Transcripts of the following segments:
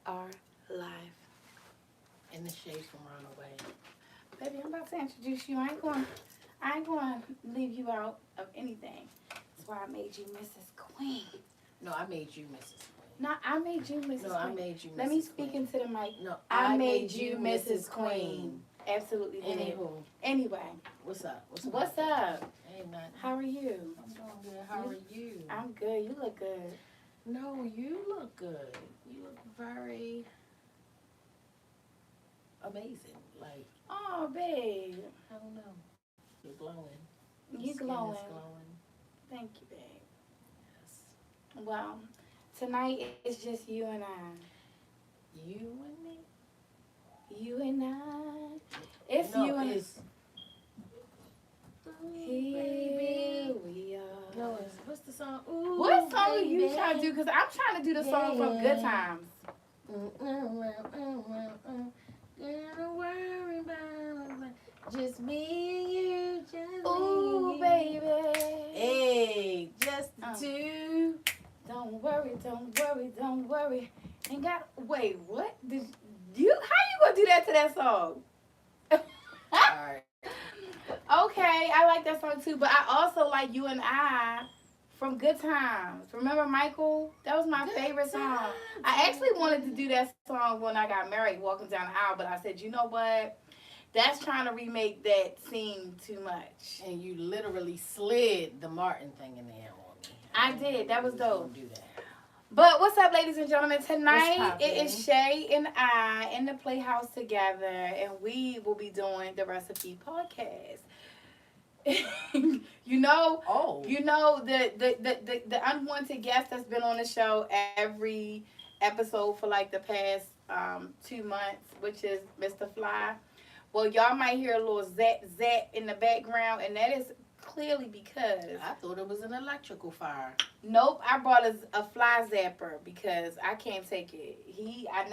are live. And the shade from Runaway. Baby, I'm about to introduce you. I ain't going to leave you out of anything. That's why I made you Mrs. Queen. No, I made you Mrs. Queen. No, I made you Mrs. No, Queen. I made you Mrs. Let me speak Queen. into the mic. No, I made you Mrs. Queen. Absolutely did. Anywho, Anyway. what's up? What's up? Ain't nothing. How are you? I'm doing good. How are you? I'm good. You look good. No, you look good. You look very amazing. Like, Oh, babe. I don't know. You're glowing. Your You skin glowing. is glowing. Thank you, babe. Yes. Well, tonight it's just you and I. You and me? You and I. It's no, you and it's, Here we are. No, it's, what's the song? Ooh, What song are you baby. trying to do? Because I'm trying to do the song from Good Times. Don't worry about just me and you, just Ooh, me and baby. you. Hey, just the two. Don't worry, don't worry, don't worry. Ain't got. Wait, what? Did you? How you gonna do that to that song? Alright. Okay, I like that song too, but I also like You and I from Good Times. Remember Michael? That was my favorite song. I actually wanted to do that song when I got married, walking down the aisle, but I said, you know what? That's trying to remake that scene too much. And you literally slid the Martin thing in there on me. I did. That was dope. Do that. But what's up, ladies and gentlemen? Tonight What's it is Shay and I in the Playhouse together, and we will be doing the Recipe Podcast. you know the unwanted guest that's been on the show every episode for like the past 2 months, which is Mr. Fly. Well, y'all might hear a little zap zap in the background, and that is clearly because I thought it was an electrical fire. nope, I brought a fly zapper because I can't take it. I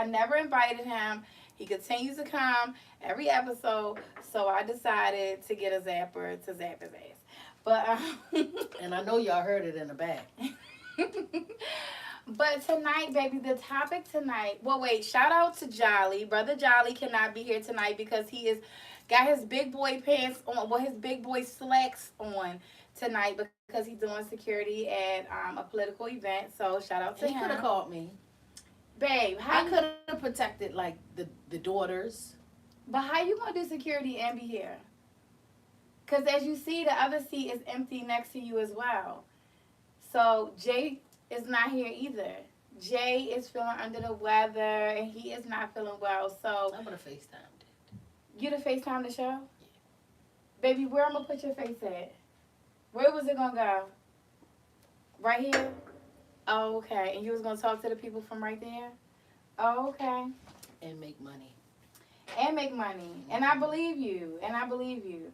never invited him. He continues to come every episode, so I decided to get a zapper to zap his ass. But and I know y'all heard it in the back. But tonight, baby, the topic tonight. Well, wait. Shout out to Jolly. Brother Jolly cannot be here tonight because he is got his big boy pants on. Well, his big boy slacks on tonight because he's doing security at a political event. So shout out to He him. could have called me. Babe, I could have protected like the daughters. But how you gonna do security and be here? Because as you see, the other seat is empty next to you as well. So Jay is not here either. Jay is feeling under the weather and he is not feeling well. So I'm gonna FaceTime it. You to FaceTime the show? Yeah. Baby, where I'm gonna put your face at? Where was it gonna go? Right here? Oh, okay. And you was gonna talk to the people from right there? Oh, okay. And make money. And make money. And I believe you. And I believe you.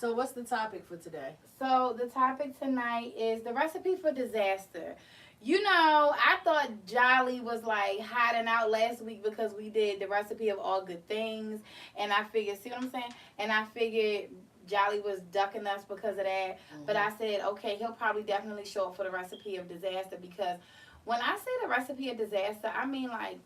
So what's the topic for today? So the topic tonight is the recipe for disaster. You know, I thought Jolly was like hiding out last week because we did the recipe of all good things. And I figured, see what I'm saying? And I figured Jolly was ducking us because of that. Mm-hmm. But I said, okay, he'll probably definitely show up for the recipe of disaster, because when I say the recipe of disaster, I mean like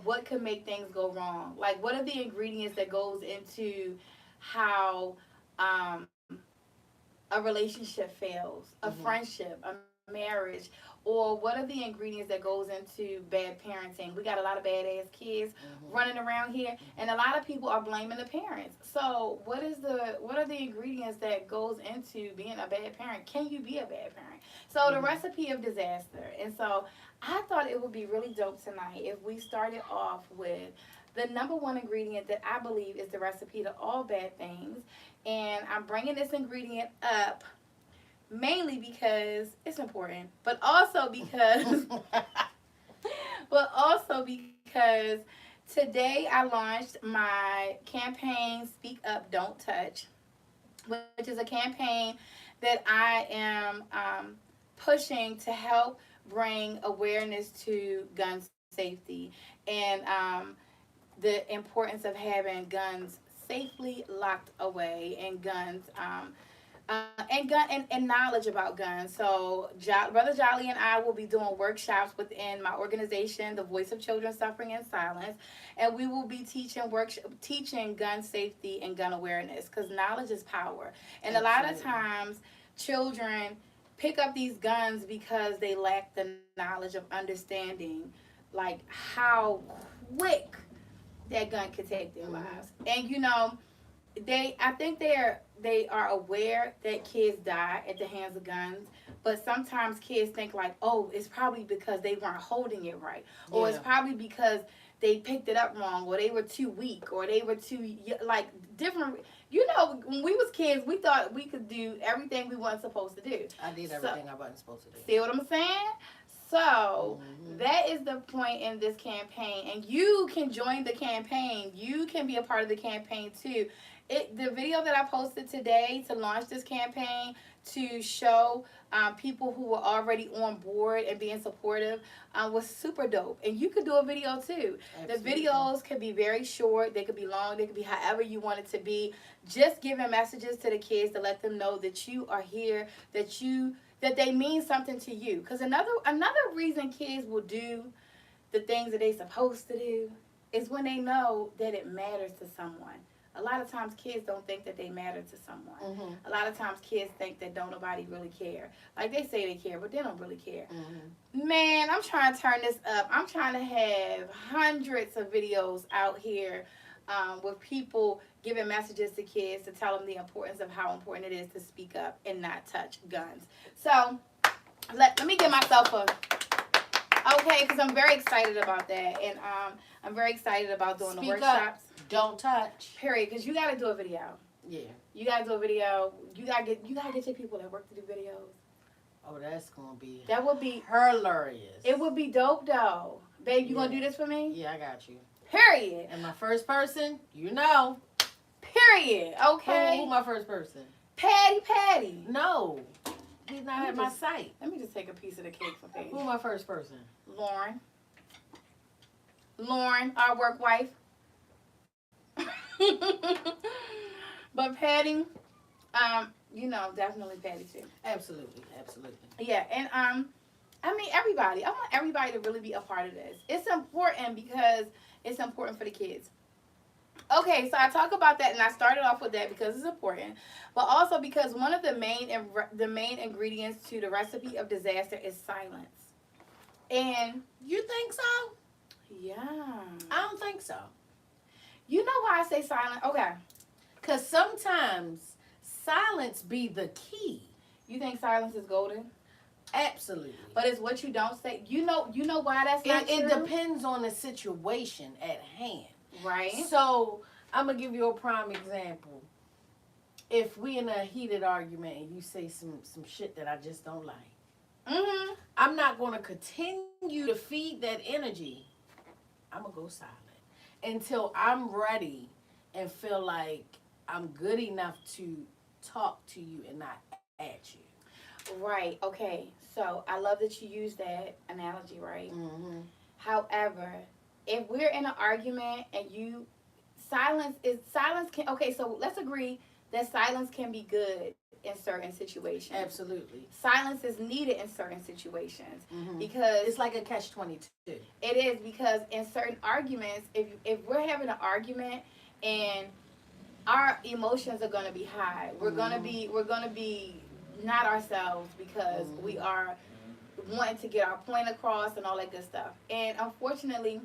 what could make things go wrong? Like, what are the ingredients that goes into how a relationship fails, a friendship, a marriage, or what are the ingredients that goes into bad parenting? We got a lot of badass kids running around here, and a lot of people are blaming the parents. So what are the ingredients that goes into being a bad parent? Can you be a bad parent? So the recipe of disaster. And so I thought it would be really dope tonight if we started off with the number one ingredient that I believe is the recipe to all bad things. And I'm bringing this ingredient up mainly because it's important, but also because today I launched my campaign Speak Up, Don't Touch, which is a campaign that I am pushing to help bring awareness to gun safety and the importance of having guns safely locked away and guns And knowledge about guns. So Brother Jolly and I will be doing workshops within my organization, the Voice of Children Suffering in Silence, and we will be teaching gun safety and gun awareness, because knowledge is power. And Absolutely. a lot of times, children pick up these guns because they lack the knowledge of understanding, like how quick that gun could take their lives. And I think they are aware that kids die at the hands of guns, but sometimes kids think like, oh, it's probably because they weren't holding it right, or it's probably because they picked it up wrong, or they were too weak, or they were too like different. When we was kids, we thought we could do everything we weren't supposed to do. I did everything I wasn't supposed to do. See what I'm saying? So that is the point in this campaign, and you can join the campaign. You can be a part of the campaign too. The video that I posted today to launch this campaign, to show people who were already on board and being supportive, was super dope. And you could do a video too. Absolutely. The videos could be very short, they could be long, they could be however you want it to be. Just giving messages to the kids to let them know that you are here, that they mean something to you. Because another reason kids will do the things that they're supposed to do is when they know that it matters to someone. A lot of times kids don't think that they matter to someone. A lot of times kids think that don't nobody really care. Like, they say they care, but they don't really care. Man, I'm trying to turn this up. I'm trying to have hundreds of videos out here with people giving messages to kids to tell them the importance of how important it is to speak up and not touch guns. So let me give myself a okay, because I'm very excited about that, and I'm very excited about doing the workshops. Don't touch. Period. Because you gotta do a video. Yeah. You gotta do a video. You gotta get your people that work to do videos. Oh, that's gonna be. That would be hilarious. It would be dope though, babe. You gonna do this for me? Yeah, I got you. Period. And my first person, Period. Okay. Who my first person? Patty. No, he's not at my site. Let me just take a piece of the cake for Patty. Who my first person? Lauren, our work wife. But Patty, definitely Patty too. Absolutely. Yeah, and I mean everybody. I want everybody to really be a part of this. It's important because it's important for the kids. Okay, so I talk about that, and I started off with that because it's important, but also because one of the main ingredients to the recipe of disaster is silence. And you think so? Yeah. I don't think so. You know why I say silent? Okay. Because sometimes silence be the key. You think silence is golden? Absolutely. But it's what you don't say. You know why that's not true? It depends on the situation at hand. Right. So, I'm going to give you a prime example. If we in a heated argument and you say some shit that I just don't like, I'm not going to continue to feed that energy. I'm going to go silent until I'm ready and feel like I'm good enough to talk to you and not at you. Right. Okay. So I love that you use that analogy, right? However, if we're in an argument and so let's agree that silence can be good in certain situations. Absolutely. Silence is needed in certain situations because it's like a catch-22. It is, because in certain arguments, if we're having an argument and our emotions are going to be high, we're going to be not ourselves because we are wanting to get our point across and all that good stuff. And unfortunately,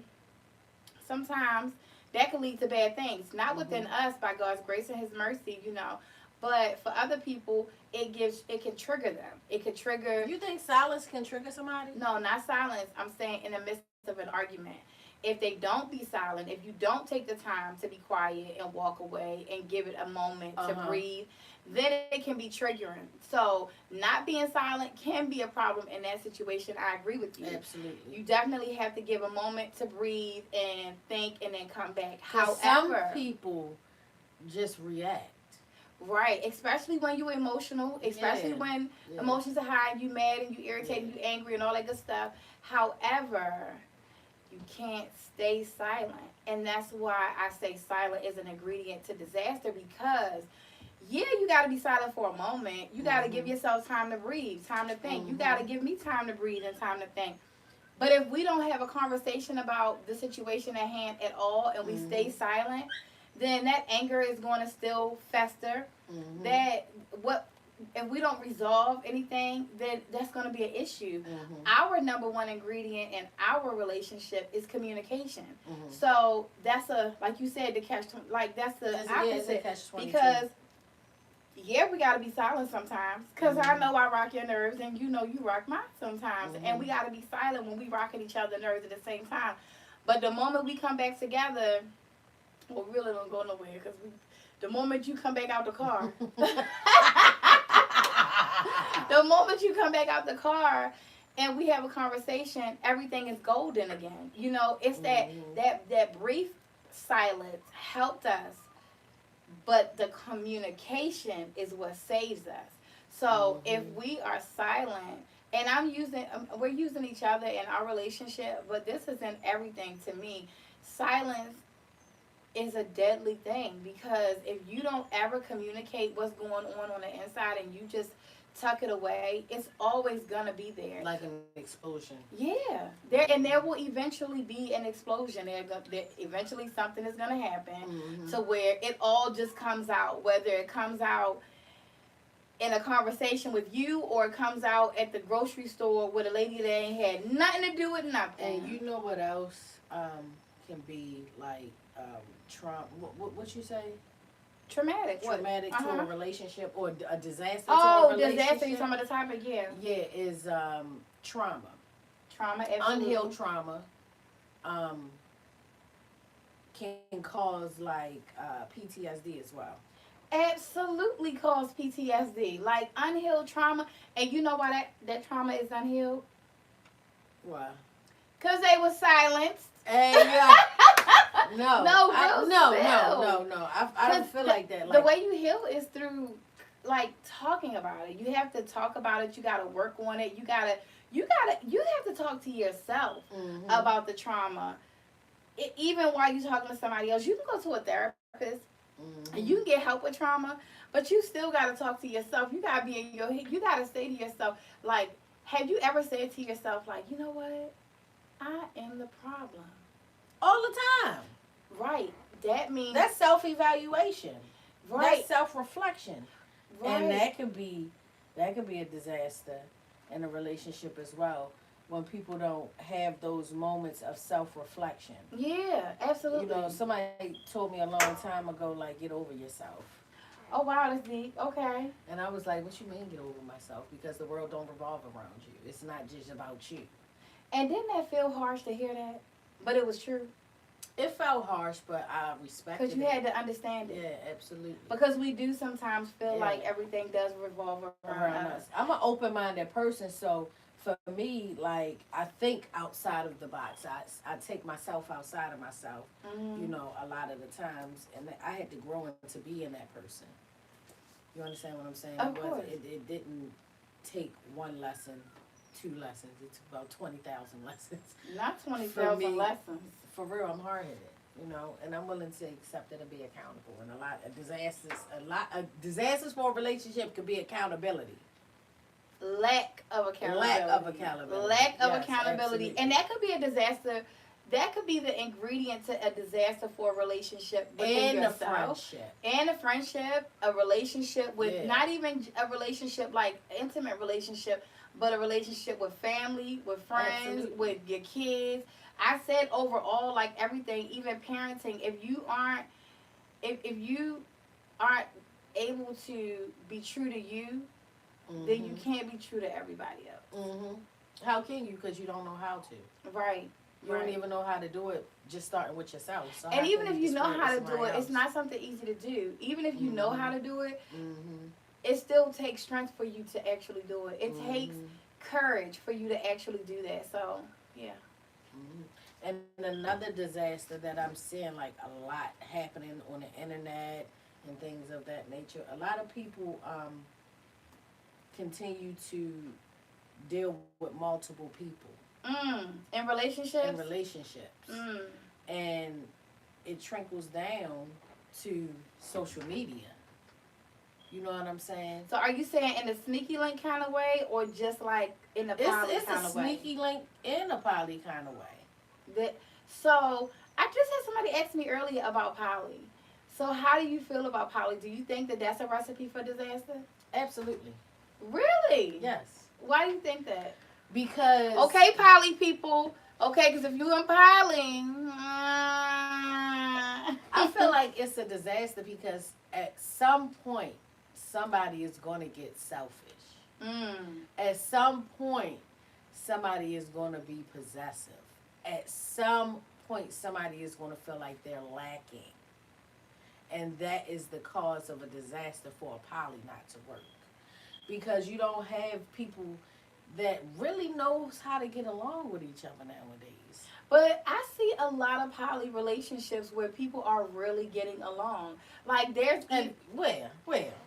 sometimes that can lead to bad things. Not within us, by God's grace and His mercy, but for other people, it can trigger them. It could trigger. You think silence can trigger somebody? No, not silence. I'm saying in the midst of an argument. If they don't be silent, if you don't take the time to be quiet and walk away and give it a moment to breathe, then it can be triggering. So not being silent can be a problem in that situation. I agree with you. Absolutely. You definitely have to give a moment to breathe and think and then come back. However, some people just react. Right, especially when you're emotional, especially when emotions are high and you mad and you irritated and you angry and all that good stuff. However, you can't stay silent. And that's why I say silent is an ingredient to disaster, because yeah, you got to be silent for a moment. You got to give yourself time to breathe, time to think. You got to give me time to breathe and time to think. But if we don't have a conversation about the situation at hand at all and we stay silent, then that anger is going to still fester. That what if we don't resolve anything, then that's going to be an issue. Our number one ingredient in our relationship is communication. So that's like you said, that's the opposite. Because yeah, we gotta be silent sometimes. Cause I know I rock your nerves, and you know you rock mine sometimes, and we gotta be silent when we rocking each other's nerves at the same time. But the moment we come back together, well, we really don't go nowhere. Cause the moment you come back out the car, the moment you come back out the car, and we have a conversation, everything is golden again. You know, it's that brief silence helped us. But the communication is what saves us. So if we are silent, and we're using each other in our relationship, but this is in everything to me. Silence is a deadly thing, because if you don't ever communicate what's going on the inside and you just tuck it away, it's always gonna be there. Like an explosion. Yeah, there will eventually be an explosion. Eventually something is gonna happen to where it all just comes out. Whether it comes out in a conversation with you, or it comes out at the grocery store with a lady that ain't had nothing to do with nothing. And you know what else can be like trauma? What you say? Traumatic to a relationship, or a disaster to a relationship. Disaster, you talking about the topic? Yeah, is trauma. Trauma, absolutely. Unhealed trauma can cause like PTSD as well. Absolutely cause PTSD. Like unhealed trauma. And you know why that trauma is unhealed? Why? Because they were silenced. Hey, no. No. I don't feel like that. The way you heal is through like talking about it. You have to talk about it. You got to work on it. You have to talk to yourself about the trauma. Even while you're talking to somebody else, you can go to a therapist and you can get help with trauma, but you still got to talk to yourself. You got to be in your head. You got to say to yourself, like, have you ever said to yourself, like, you know what? I am the problem. All the time. Right. That means... That's self-evaluation. Right. That's self-reflection. Right. And that could be a disaster in a relationship as well, when people don't have those moments of self-reflection. Yeah, absolutely. You know, somebody told me a long time ago, like, get over yourself. Oh, wow, that's deep. Okay. And I was like, what you mean get over myself? Because the world don't revolve around you. It's not just about you. And didn't that feel harsh to hear that? But it was true. It felt harsh, but I respected it. Because you had to understand it. Yeah, absolutely. Because we do sometimes feel like everything does revolve around us. I'm an open-minded person, so for me, like, I think outside of the box. I take myself outside of myself, you know, a lot of the times. And I had to grow into being that person. You understand what I'm saying? Of course. It didn't take one lesson, 2 lessons. It took about 20,000 lessons. Not 20,000 lessons. For real, I'm hard-headed, you know, and I'm willing to accept it and be accountable. And a lot of disasters for a relationship could be accountability. Lack of accountability. Absolutely. And that could be a disaster. That could be the ingredient to a disaster for a relationship within yourself. And a friendship, a relationship with not even a relationship like intimate relationship, but a relationship with family, with friends, with your kids. I said overall, like everything, even parenting, if you aren't able to be true to you, then you can't be true to everybody else. How can you? Because you don't know how to. Right. You don't even know how to do it, just starting with yourself. So and even if you know how to do it, it's not something easy to do. Even if you know how to do it, it still takes strength for you to actually do it. It takes courage for you to actually do that. So, yeah. And another disaster that I'm seeing, like, a lot happening on the internet and things of that nature, a lot of people continue to deal with multiple people. In relationships? And it trickles down to social media. You know what I'm saying? So are you saying in a sneaky link kind of way, or just like in a poly It's kind a of way? sneaky link in a poly kind of way. So I just had somebody ask me earlier about poly. So how do you feel about poly? Do you think that that's a recipe for disaster? Absolutely. Really? Yes. Why do you think that? Because Okay, poly people. Okay, because if you in poly, I feel like it's a disaster because at some point somebody is going to get selfish. At some point somebody is going to be possessive. At some point somebody is going to feel like they're lacking. And that is the cause of a disaster for a poly not to work. Because you don't have people that really knows how to get along with each other nowadays. But I see a lot of poly relationships where people are really getting along. Like there's Where?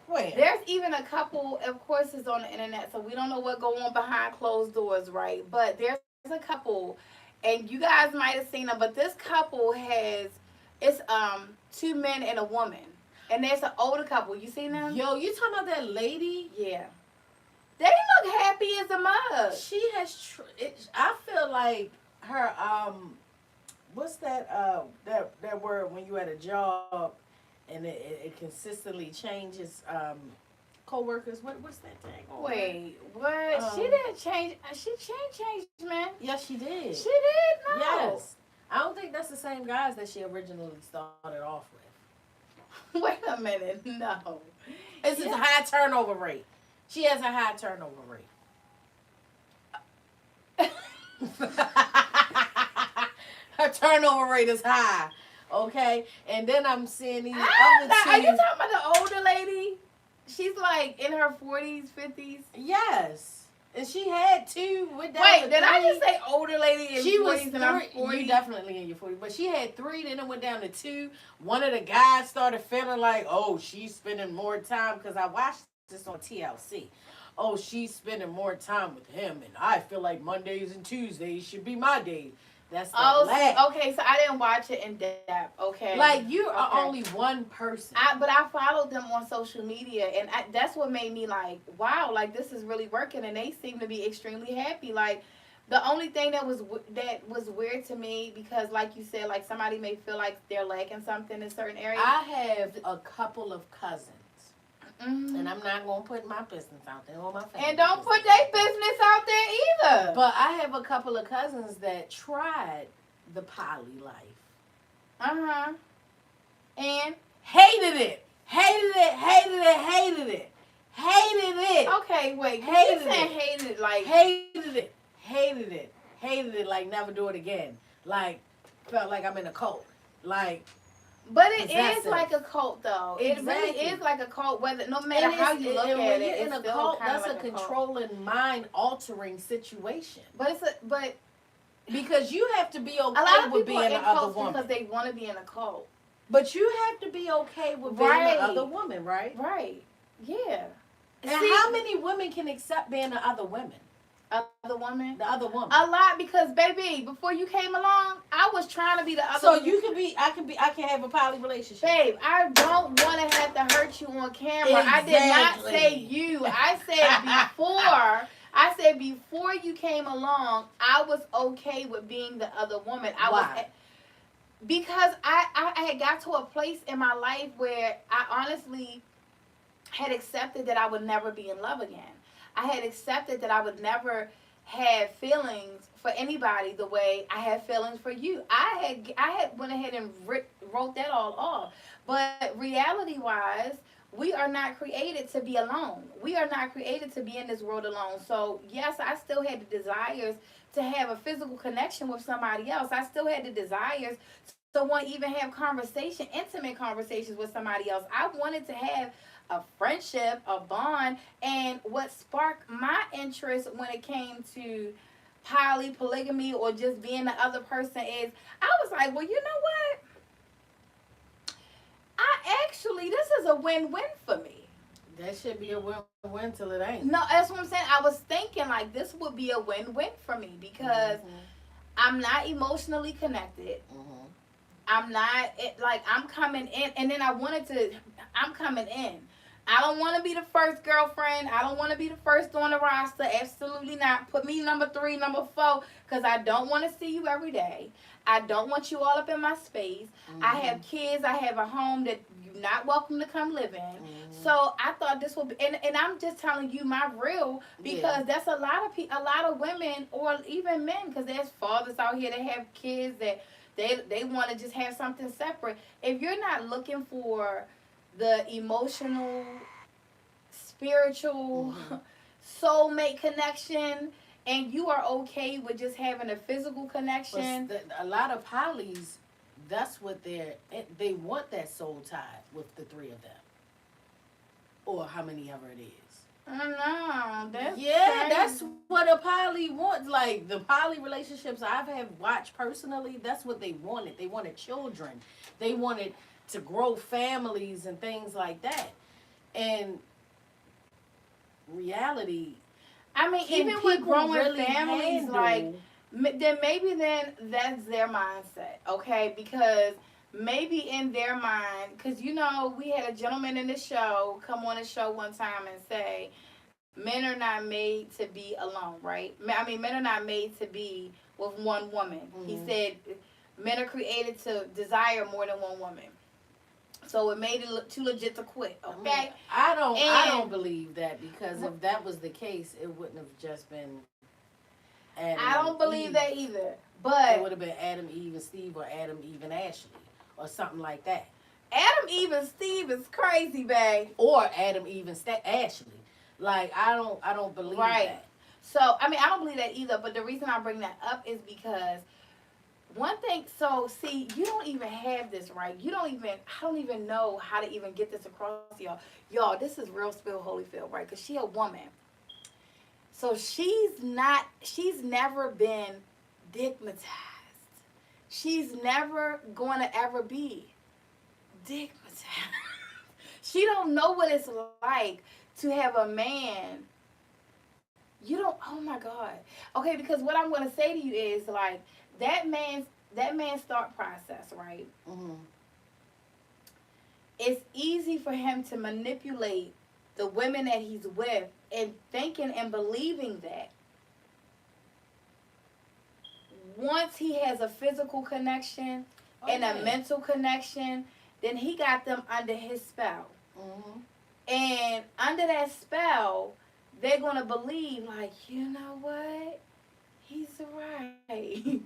There's even a couple, of course it's on the internet, so we don't know what go on behind closed doors, right? But there's a couple, and you guys might have seen them, but this couple it's two men and a woman. And there's an older couple. You seen them? Yo, you talking about that lady? Yeah. They look happy as a mug. She has. I feel like her. What's that? That word when you at a job, and it consistently changes. Coworkers. What's that thing? Wait, what? She didn't change. She changed, man. Yes, she did. She did. No. Yes. I don't think that's the same guys that she originally started off with. Wait a minute. No. It's a high turnover rate. She has a high turnover rate. Her turnover rate is high. Okay? And then I'm seeing these other two. Are you talking about the older lady? She's like in her 40s, 50s? Yes. And she had two. Wait, did I just say older lady in she 40s was and I'm 40? You definitely in your 40s. But she had three, then it went down to two. One of the guys started feeling like, oh, she's spending more time, because I watched this on TLC. Oh, she's spending more time with him, and I feel like Mondays and Tuesdays should be my day. That's the okay, so I didn't watch it in depth. Okay, like you are only one person. But I followed them on social media, and that's what made me like, wow, like this is really working, and they seem to be extremely happy. Like the only thing that was weird to me, because like you said, like somebody may feel like they're lacking something in certain areas. I have a couple of cousins. Mm-hmm. And I'm not going to put my business out there or my family. And don't put their business out there either. But I have a couple of cousins that tried the poly life. Uh-huh. And? Hated it. Hated it. Hated it. Hated it. Hated it. Okay, wait. Hated it. Hated it like... Hated it. Hated it. Hated it like never do it again. Like, felt like I'm in a cult. Like... But it is like a cult, though. Exactly. It really is like a cult, whether no matter how you look at it. In a cult, that's a controlling, mind-altering situation. But because you have to be okay with being the other woman. Because they want to be in a cult. But you have to be okay with being the other woman, right? Right. Yeah. And how many women can accept being the other women? Other woman? The other woman. A lot, because baby, before you came along, I was trying to be the other So woman. I can have a poly relationship. Babe, I don't want to have to hurt you on camera. Exactly. I did not say you. I said before you came along, I was okay with being the other woman. Why? Because I had got to a place in my life where I honestly had accepted that I would never be in love again. I had accepted that I would never have feelings for anybody the way I had feelings for you. I had went ahead and wrote that all off. But reality-wise, we are not created to be alone. We are not created to be in this world alone. So, yes, I still had the desires to have a physical connection with somebody else. I still had the desires to want to even have intimate conversations with somebody else. I wanted to have a friendship, a bond, and what sparked my interest when it came to polygamy, or just being the other person is, I was like, well, you know what? This is a win-win for me. That should be a win-win till it ain't. No, that's what I'm saying. I was thinking like this would be a win-win for me because I'm not emotionally connected. I'm not, I'm coming in, and then I'm coming in. I don't want to be the first girlfriend. I don't want to be the first on the roster. Absolutely not. Put me number 3, number 4, because I don't want to see you every day. I don't want you all up in my space. I have kids. I have a home that you're not welcome to come live in. So I thought this would be, and I'm just telling you my real, because that's a lot of a lot of women or even men, because there's fathers out here that have kids that they want to just have something separate. If you're not looking for the emotional, spiritual, soulmate connection, and you are okay with just having a physical connection. A lot of polys, that's what they want, that soul tie with the 3 of them, or how many ever it is. I know. That's crazy. That's what a poly wants. Like the poly relationships I've watched personally, that's what they wanted. They wanted children. They wanted to grow families and things like that. And reality, I mean, even with growing really families, then maybe that's their mindset, okay? Because maybe in their mind, because we had a gentleman in the show come on the show one time and say, men are not made to be alone, right? I mean, men are not made to be with one woman. He said men are created to desire more than one woman. So it made it look too legit to quit, okay? I don't believe that, because if that was the case, it wouldn't have just been Adam. I don't believe that either. But it would have been Adam, Eve, and Steve, or Adam, Eve, and Ashley, or something like that. Adam, Eve, and Steve is crazy, babe. Or Adam, Eve, and Ashley. Like, I don't believe that. So, I mean, I don't believe that either. But the reason I bring that up is because one thing, so see, you don't even have this, right? I don't even know how to even get this across to y'all. Y'all, this is real spill Holyfield, right? Because she a woman. So she's never been digmatized. She's never going to ever be digmatized. She don't know what it's like to have a man. Oh my God. Okay, because what I'm going to say to you is, like, that man's thought process, right? It's easy for him to manipulate the women that he's with, and thinking and believing that once he has a physical connection and a mental connection, then he got them under his spell. And under that spell, they're going to believe, like, you know what? He's right.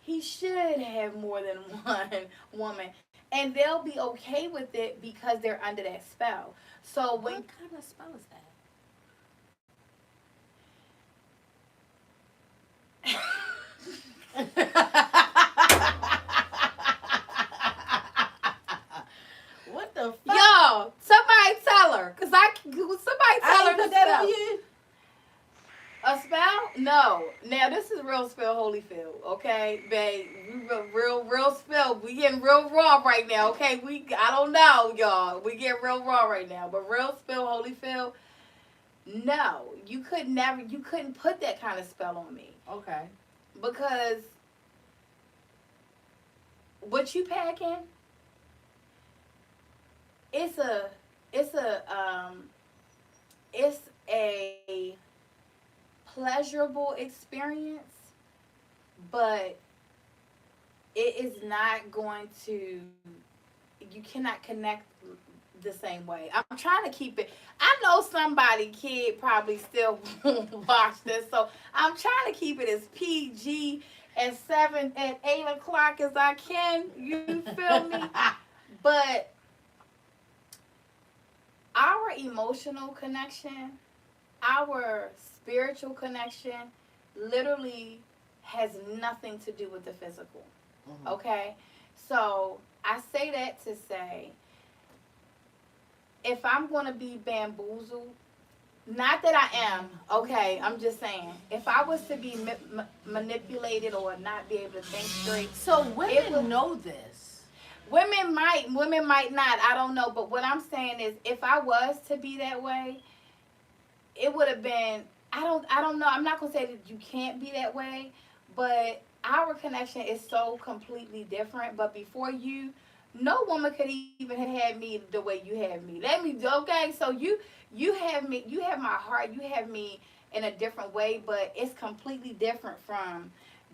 He should have more than one woman. And they'll be okay with it because they're under that spell. So when, what kind of spell is that? What the fuck? Yo, somebody tell her. Somebody tell her put that on you. A spell? No. Now, this is real spell Holyfield, okay, babe? We real spell. We getting real raw right now, okay? I don't know, y'all. We get real raw right now. But real spell Holyfield, no. You couldn't put that kind of spell on me. Okay. Because what you packing, it's a pleasurable experience, but it is not going to, you cannot connect the same way. I'm trying to keep it, I know somebody kid probably still watch this, so I'm trying to keep it as PG at 8 o'clock as I can, you feel me? But our emotional connection, our spiritual connection literally has nothing to do with the physical. Okay? So I say that to say, if I'm going to be bamboozled, not that I am, okay, I'm just saying, if I was to be manipulated or not be able to think straight. So women know this. Women might not, I don't know, but what I'm saying is, if I was to be that way, it would have been, I don't know, I'm not going to say that you can't be that way, but our connection is so completely different. But before you No woman could even have me the way you have me. Let me, okay? So you have me, you have my heart, you have me in a different way, but it's completely different from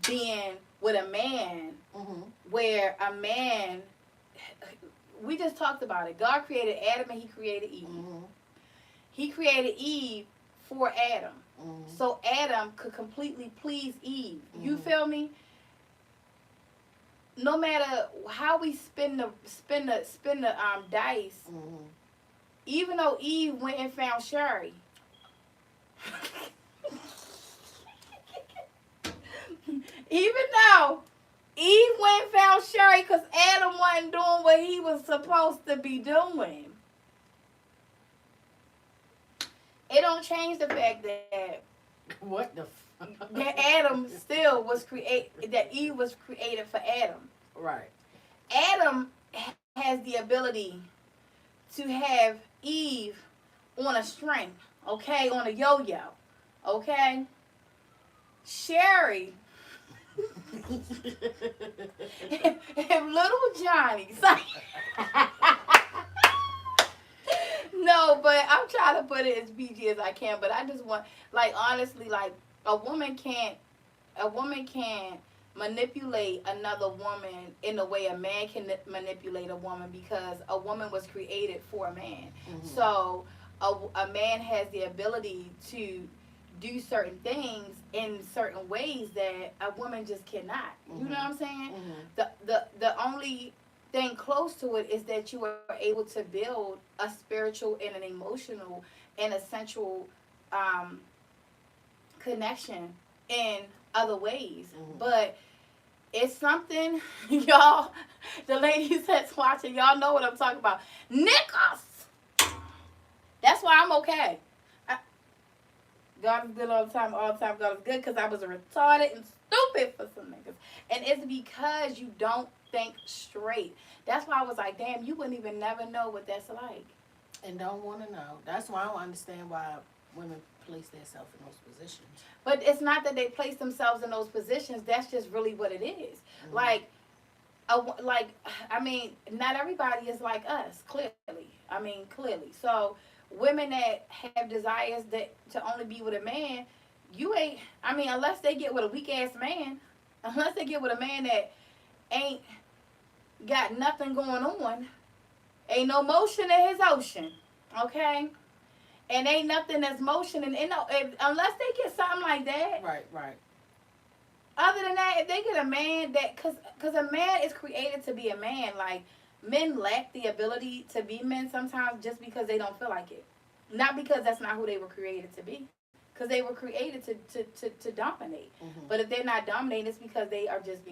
being with a man, where a man, we just talked about it. God created Adam and he created Eve. He created Eve for Adam. So Adam could completely please Eve. You feel me? No matter how we spin the dice, even though Eve went and found Sherry, even though Eve went and found Sherry because Adam wasn't doing what he was supposed to be doing, it don't change the fact that what the that Adam still was created, that Eve was created for Adam. Right. Adam has the ability to have Eve on a string, okay, on a yo-yo, okay? Sherry, if little Johnny, no, but I'm trying to put it as PG as I can, but I just want, like, honestly, like, a woman can't manipulate another woman in the way a man can manipulate a woman, because a woman was created for a man. So a man has the ability to do certain things in certain ways that a woman just cannot. You know what I'm saying? The only thing close to it is that you are able to build a spiritual and an emotional and a sensual connection in other ways. But it's something, y'all, the ladies that's watching, y'all know what I'm talking about. Niggas! That's why I'm okay. God is good all the time God is good, because I was retarded and stupid for some niggas. And it's because you don't think straight. That's why I was like, damn, you wouldn't even never know what that's like. And don't want to know. That's why I don't understand why women place themselves in those positions. But it's not that they place themselves in those positions. That's just really what it is. Like, I mean, not everybody is like us, clearly. So women that have desires that to only be with a man, unless they get with a weak ass man, unless they get with a man that ain't got nothing going on, ain't no motion in his ocean, okay? And ain't nothing that's motion, and unless they get something like that. Right. Other than that, if they get a man that, because a man is created to be a man, like, men lack the ability to be men sometimes just because they don't feel like it. Not because that's not who they were created to be. Because they were created to dominate. But if they're not dominating, it's because they are just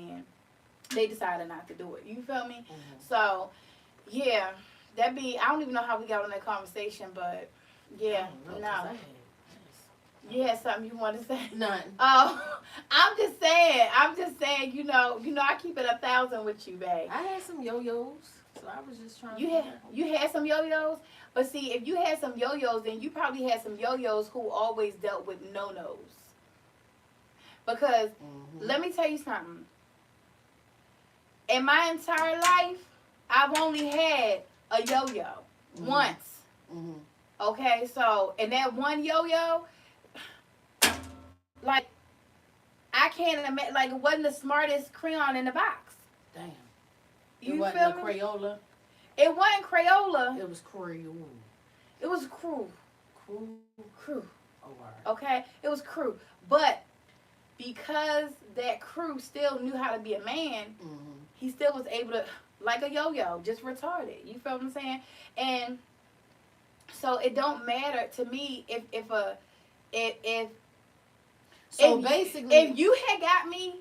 they decided not to do it. You feel me? So, yeah, I don't even know how we got on that conversation, but, yeah, no. You had something you want to say? None. Oh, I'm just saying, you know, I keep it 1,000 with you, babe. I had some yo-yos, so I was just trying You had some yo-yos? But see, if you had some yo-yos, then you probably had some yo-yos who always dealt with no-nos. Because, let me tell you something. In my entire life, I've only had a yo-yo once. Okay, so, and that one yo-yo, like, I can't imagine, like, it wasn't the smartest crayon in the box. Damn. You it wasn't feel a me? Crayola? It wasn't Crayola. It was Crayola. It was Crew. Crew. Oh, wow. Okay? It was Crew. But because that Crew still knew how to be a man, he still was able to, like a yo-yo, just retarded. You feel what I'm saying? And so it don't matter to me if basically, if you had got me,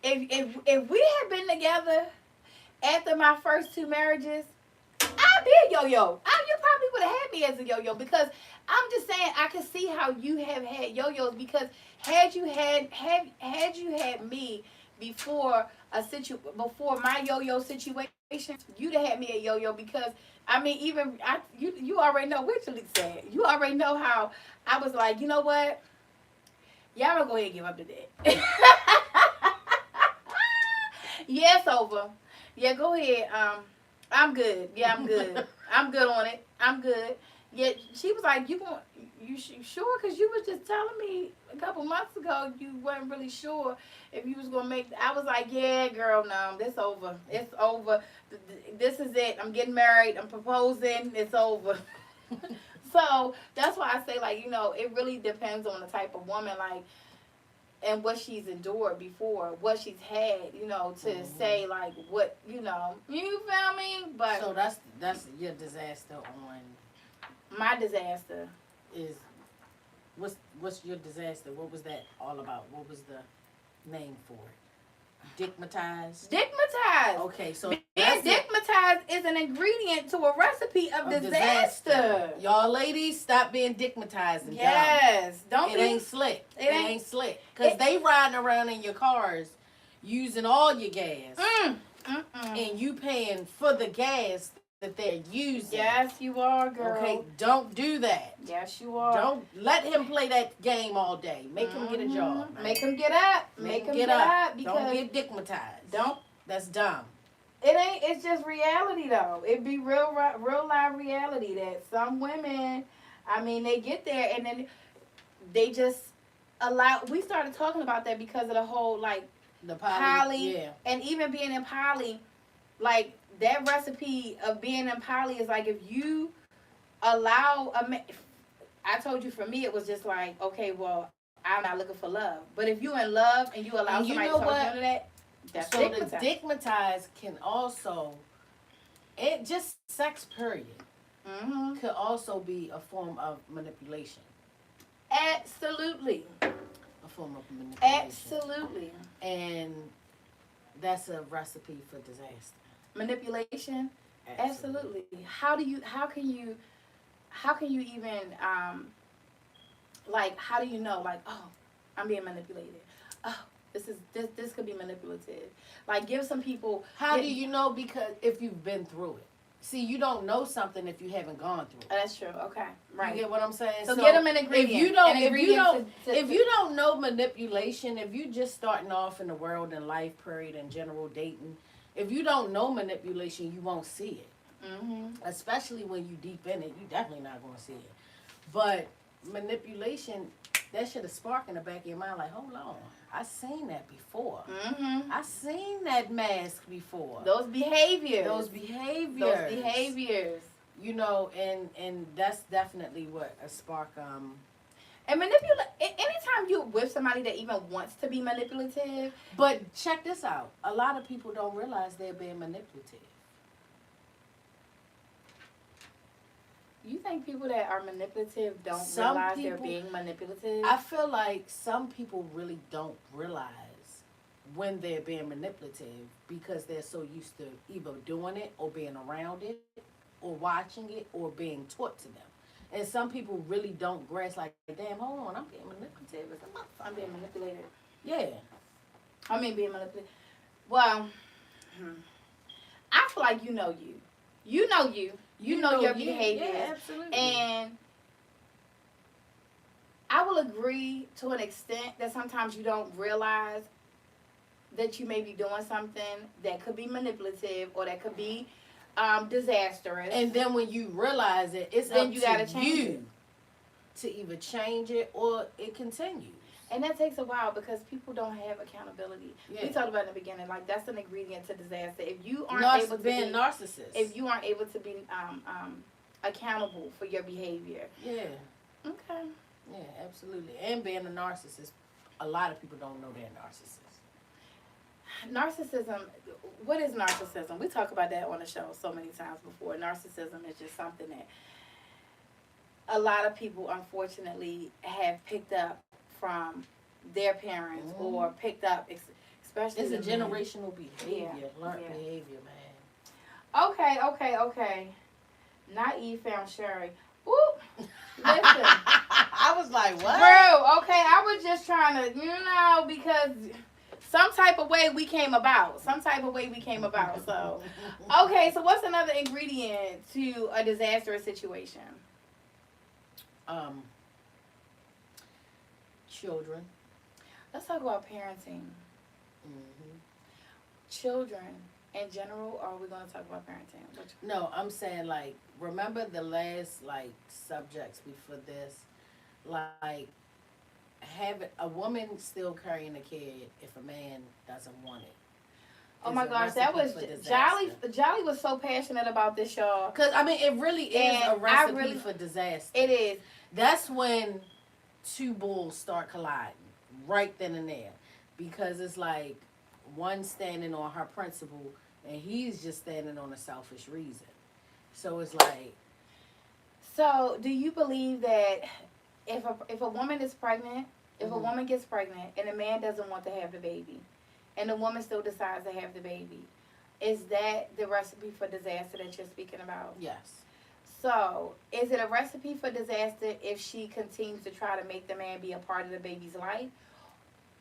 if we had been together after my first 2 marriages, I'd be a yo-yo. You probably would have had me as a yo-yo, because I'm just saying I can see how you have had yo-yos, because had you had me before before my yo-yo situation, you'd have had me a yo-yo, because I mean, you already know what you said. You already know how I was like, you know what? Y'all gonna go ahead and give up the debt. Yeah, it's over. Yeah, go ahead. I'm good. Yeah, I'm good. I'm good on it. I'm good. Yeah, she was like, you sure? Because you was just telling me a couple months ago you weren't really sure if you was going to make, I was like, yeah, girl, no, this over. It's over. This is it. I'm getting married. I'm proposing. It's over. So that's why I say, like, it really depends on the type of woman, like, and what she's endured before, what she's had, to say, like, what, you feel me? But So that's your disaster on my disaster. is what's your disaster? What was that all about? What was the name for it? Dickmatized? Dickmatized. Okay, so Being that's it. dickmatized is an ingredient to a recipe of disaster. Y'all ladies, stop being dickmatized and Yes. dumb. Don't It be. ain't slick. It It ain't- ain't slick. Because they riding around in your cars using all your gas. And you paying for the gas that they're using. Yes, you are, girl. Okay, don't do that. Yes, you are. Don't let him play that game all day. Make him get a job. Man. Make him get up. Make him get up. Because don't get dickmatized. Don't. That's dumb. It ain't. It's just reality, though. It be real live reality that some women, I mean, they get there and then they just allow. We started talking about that because of the whole like The poly, yeah. and even being in poly, like that recipe of being in poly is like if you allow I told you, for me it was just like, okay, well, I'm not looking for love, but if you in love and you allow And somebody to talk to that, that's so dickmatized. the dickmatized can also, it just sex period could also be a form of manipulation. Absolutely. A form of manipulation. Absolutely. And that's a recipe for disaster. Manipulation. Absolutely. How can you even like, how do you know, like, oh, I'm being manipulated, oh, this could be manipulative, like, give some people. How do you know? Because if you've been through it. See, you don't know something if you haven't gone through it. That's true. Okay, right. You get what I'm saying? So get them an ingredient. If you don't know manipulation, if you just starting off in the world and life period and general dating, if you don't know manipulation, you won't see it. Especially when you deep in it, you definitely not going to see it. But manipulation, that should have sparked in the back of your mind, like, hold on, I seen that before. I seen that mask before. Those behaviors. You know, and that's definitely what a spark. And manipulate. Anytime you're with somebody that even wants to be manipulative. But check this out. A lot of people don't realize they're being manipulative. You think people that are manipulative don't realize they're being manipulative? I feel like some people really don't realize when they're being manipulative because they're so used to either doing it or being around it or watching it or being taught to them. And some people really don't grasp, like, damn, hold on, I'm being manipulative. I'm being manipulated. Yeah. I mean, being manipulated. Well, I feel like you know you. You know you. You know your behavior. Yeah, absolutely. And I will agree to an extent that sometimes you don't realize that you may be doing something that could be manipulative or that could be disastrous. And then when you realize it, it's then up you to gotta change you to either change it or it continues. And that takes a while because people don't have accountability. Yeah. We talked about in the beginning, like, that's an ingredient to disaster. If you aren't able to be narcissist, if you aren't able to be accountable for your behavior. Yeah. Okay. Yeah, absolutely. And being a narcissist, a lot of people don't know they're narcissists. Narcissism. What is narcissism? We talk about that on the show so many times before. Narcissism is just something that a lot of people, unfortunately, have picked up from their parents or picked up, especially. It's a generational behavior, learned behavior, man. Okay. Naive found Sherry. Ooh, listen. I was like, what? Bro, okay, I was just trying to, because some type of way we came about. So, okay, so what's another ingredient to a disastrous situation? Children. Let's talk about parenting. Children. in general, or are we going to talk about parenting? Which, No, I'm saying like remember the last like subjects before this, like have a woman still carrying a kid if a man doesn't want it. oh Is my a gosh, that recipe was for Jolly. disaster. Jolly was so passionate about this, y'all. Cause I mean, it really is And a recipe really, for disaster. it is. That's when two bulls start colliding right then and there, because it's like one standing on her principle and he's just standing on a selfish reason. So it's like, So, do you believe that if a woman is pregnant, if a mhm, woman gets pregnant and a man doesn't want to have the baby, and the woman still decides to have the baby, is that the recipe for disaster that you're speaking about? yes, So, is it a recipe for disaster if she continues to try to make the man be a part of the baby's life?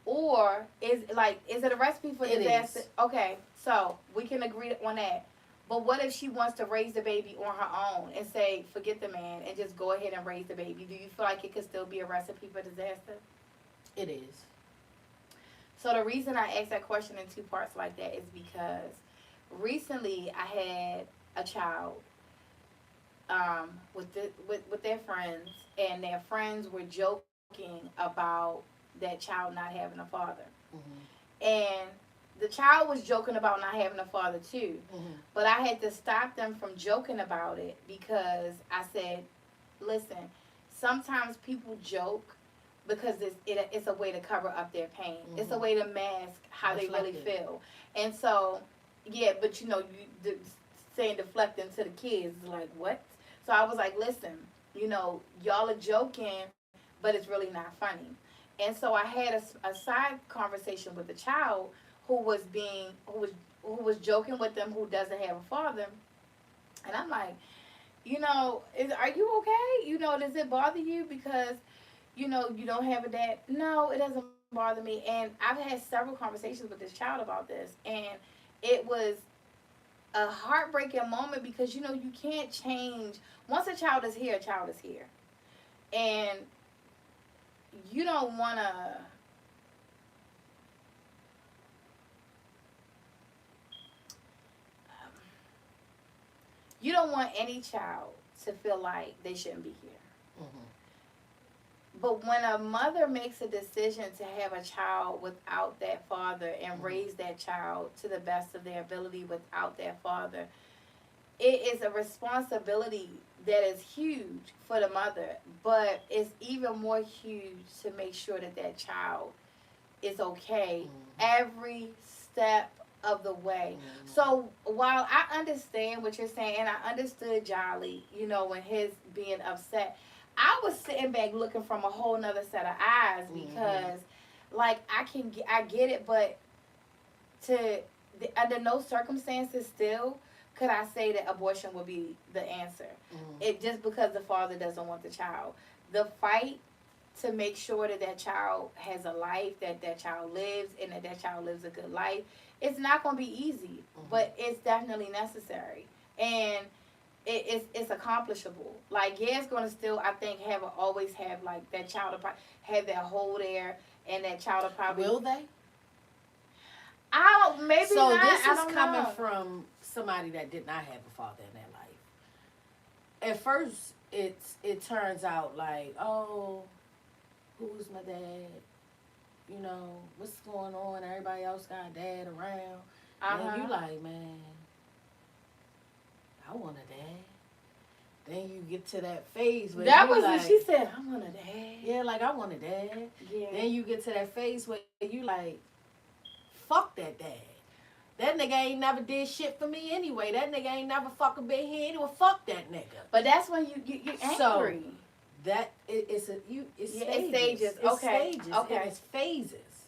Or is it a recipe for it disaster? is. Okay, so we can agree on that. But what if she wants to raise the baby on her own and say, forget the man and just go ahead and raise the baby? Do you feel like it could still be a recipe for disaster? It is. So the reason I asked that question in two parts like that is because recently I had a child with their friends, and their friends were joking about that child not having a father. Mm-hmm. And the child was joking about not having a father too. Mm-hmm. But I had to stop them from joking about it because I said, listen, sometimes people joke because it's a way to cover up their pain. Mm-hmm. It's a way to mask how they really feel. And so, yeah, but saying deflecting to the kids is like, what? So I was like, listen, y'all are joking, but it's really not funny. And so I had a side conversation with the child who was joking with them, who doesn't have a father. And I'm like, are you okay? Does it bother you because you don't have a dad? No, it doesn't bother me. And I've had several conversations with this child about this, and it was a heartbreaking moment because you can't change. Once a child is here, a child is here, and you don't want to. You don't want any child to feel like they shouldn't be here. Mm-hmm. But when a mother makes a decision to have a child without that father and mm-hmm. raise that child to the best of their ability without that father, it is a responsibility that is huge for the mother, but it's even more huge to make sure that that child is okay every step of the way. So while I understand what you're saying, and I understood Jolly, when his being upset, I was sitting back looking from a whole nother set of eyes because, like, I get it, but under no circumstances still could I say that abortion would be the answer. It just because the father doesn't want the child. The fight to make sure that that child has a life, that that child lives, and that that child lives a good life, it's not going to be easy, but it's definitely necessary. And it's accomplishable. Like, yeah, it's going to still, I think, always have, like, that child will have that hole there, and that child will probably... Will they? I don't, maybe so not. This is coming know. from somebody that did not have a father in their life. At first, it turns out like, oh, who's my dad? What's going on? Everybody else got a dad around. And you like, man, I want a dad. Then you get to that phase where that was like, what she said. I want a dad. Yeah, like I want a dad. Yeah. Then you get to that phase where you like, fuck that dad. That nigga ain't never did shit for me anyway. That nigga ain't never fucking been here anyway. Fuck that nigga. But that's when you're angry. So that it's stages. It's stages. It's stages. Okay. And it's phases.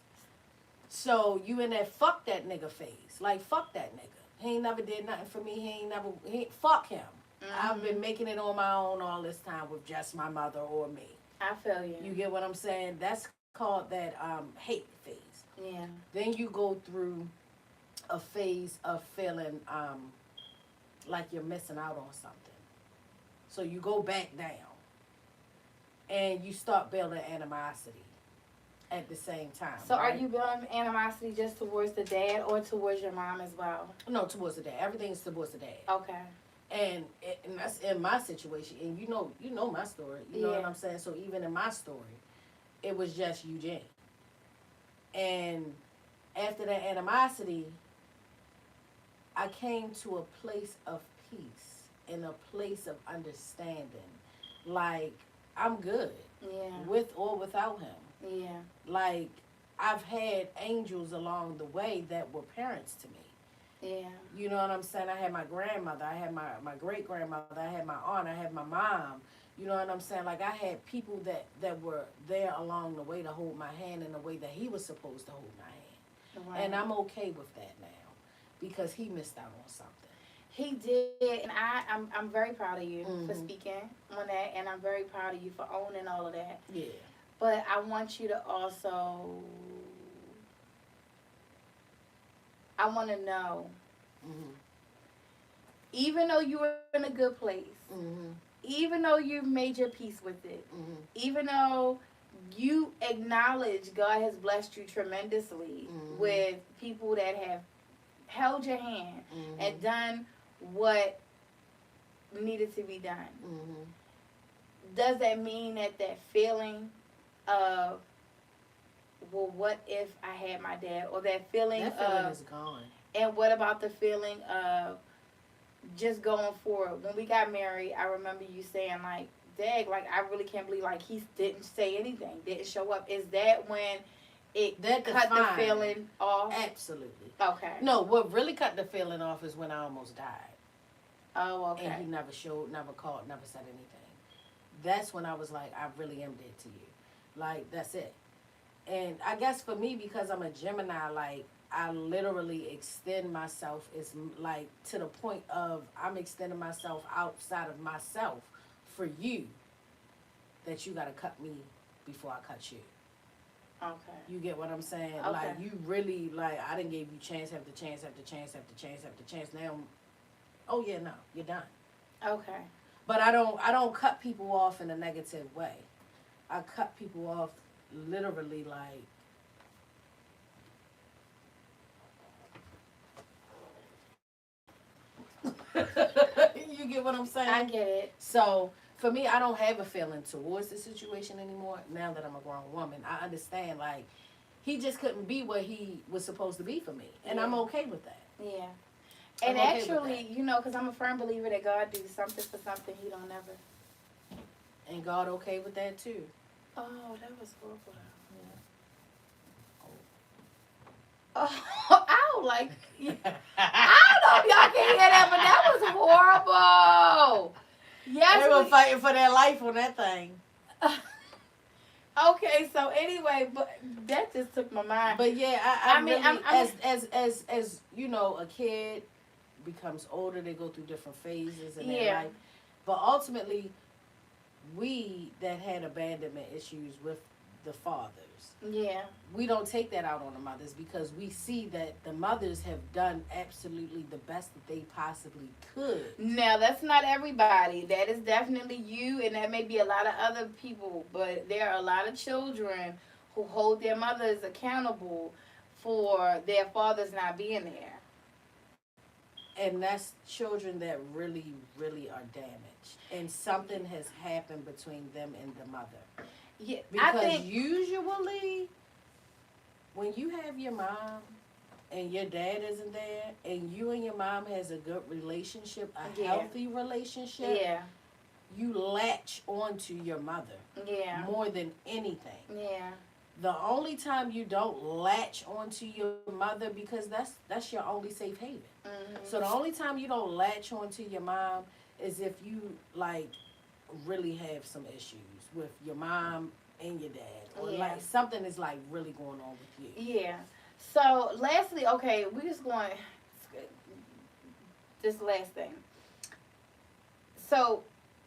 So you in that fuck that nigga phase. Like fuck that nigga. He ain't never did nothing for me. Fuck him. I've been making it on my own all this time with just my mother or me. I feel you. You get what I'm saying? That's called that hate phase. Yeah. Then you go through a phase of feeling like you're missing out on something. So you go back down and you start building animosity. at the same time. So right? are you building animosity just towards the dad or towards your mom as well? No, towards the dad. Everything's towards the dad. Okay. And that's in my situation. And you know my story. You know what I'm saying? So even in my story, it was just Eugene. And after that animosity, I came to a place of peace and a place of understanding. Like, I'm good. Yeah. With or without him. Yeah. Like, I've had angels along the way that were parents to me. Yeah. You know what I'm saying? I had my grandmother, I had my great-grandmother, I had my aunt, I had my mom. You know what I'm saying? Like, I had people that were there along the way to hold my hand in the way that he was supposed to hold my hand. Right. And I'm okay with that now because he missed out on something. He did, and I'm very proud of you for Mhm. speaking on that, and I'm very proud of you for owning all of that. Yeah. But I want you to also, I want to know, Mm-hmm. even though you were in a good place, Mm-hmm. even though you've made your peace with it, Mm-hmm. even though you acknowledge God has blessed you tremendously with people that have held your hand and done what needed to be done, does that mean that feeling of, well, what if I had my dad, or that feeling is gone. And what about the feeling of just going forward? When we got married, I remember you saying, like, Dag, like, I really can't believe, like, he didn't say anything, didn't show up. Is that when it cut the feeling off? Absolutely. Okay. No, what really cut the feeling off is when I almost died. Oh, okay. And he never showed, never called, never said anything. That's when I was like, I really am dead to you. Like, that's it. And I guess for me, because I'm a Gemini, like, I literally extend myself is like to the point of I'm extending myself outside of myself for you, that you got to cut me before I cut you. Okay. You get what I'm saying? Okay. Like, you really, like, I done gave you chance after chance after chance after chance after chance. Now, oh yeah, no, you're done. Okay. But I don't cut people off in a negative way. I cut people off literally like, you get what I'm saying? I get it. So for me, I don't have a feeling towards the situation anymore. Now that I'm a grown woman, I understand, like, he just couldn't be what he was supposed to be for me, and I'm okay with that. Yeah. I'm And okay actually, you know, because I'm a firm believer that God do something for something he don't never. And God okay with that too. Oh, that was horrible. Yeah. Oh, ow, like, I don't know if y'all can hear that, but that was horrible. Yes, They were fighting for their life on that thing. Okay, so anyway, but that just took my mind. But yeah, I mean, really, as you know, a kid becomes older, they go through different phases in their life. But ultimately, we that had abandonment issues with the fathers, we don't take that out on the mothers because we see that the mothers have done absolutely the best that they possibly could. Now, that's not everybody. That is definitely you, and that may be a lot of other people, but there are a lot of children who hold their mothers accountable for their fathers not being there. And that's children that really, really are damaged. And something has happened between them and the mother. Yeah, Because usually, when you have your mom and your dad isn't there, and you and your mom has a good relationship, a healthy relationship, you latch onto your mother more than anything. Yeah. The only time you don't latch onto your mother, because that's your only safe haven. Mm-hmm. So the only time you don't latch onto your mom is if you, like, really have some issues with your mom and your dad, or like something is like really going on with you. Yeah. So lastly, okay, we're just going this last thing. So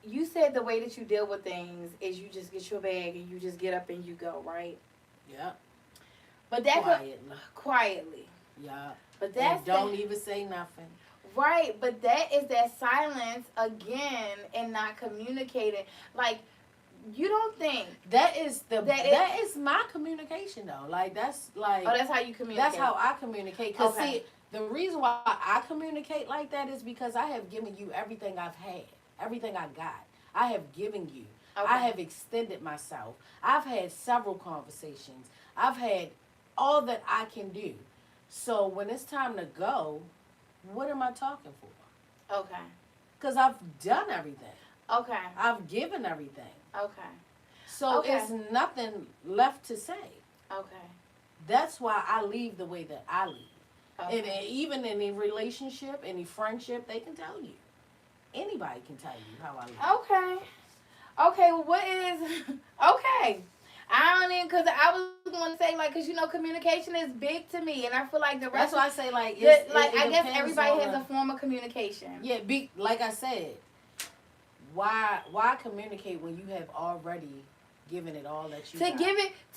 you said the way that you deal with things is you just get your bag and you just get up and you go, right? Yeah. But that quietly. Yeah. But that's don't even say nothing. Right, but that is that silence again and not communicating. Like, you don't think that is my communication though. Like that's like. Oh, that's how you communicate. That's how I communicate. Cause see, the reason why I communicate like that is because I have given you everything I've had, everything I got. I have given you. Okay. I have extended myself. I've had several conversations. I've had all that I can do. So when it's time to go, what am I talking for? Okay. Because I've done everything. Okay. I've given everything. Okay. So it's nothing left to say. Okay. That's why I leave the way that I leave. Okay. And even in a relationship, any friendship, they can tell you. Anybody can tell you how I live. Okay. Okay, well, what is... Okay. I don't even... Because I was going to say, like, because, you know, communication is big to me. And I feel like the rest... That's why I say, like... I guess everybody has a form of communication. Yeah, like I said, why communicate when you have already given it all that you got?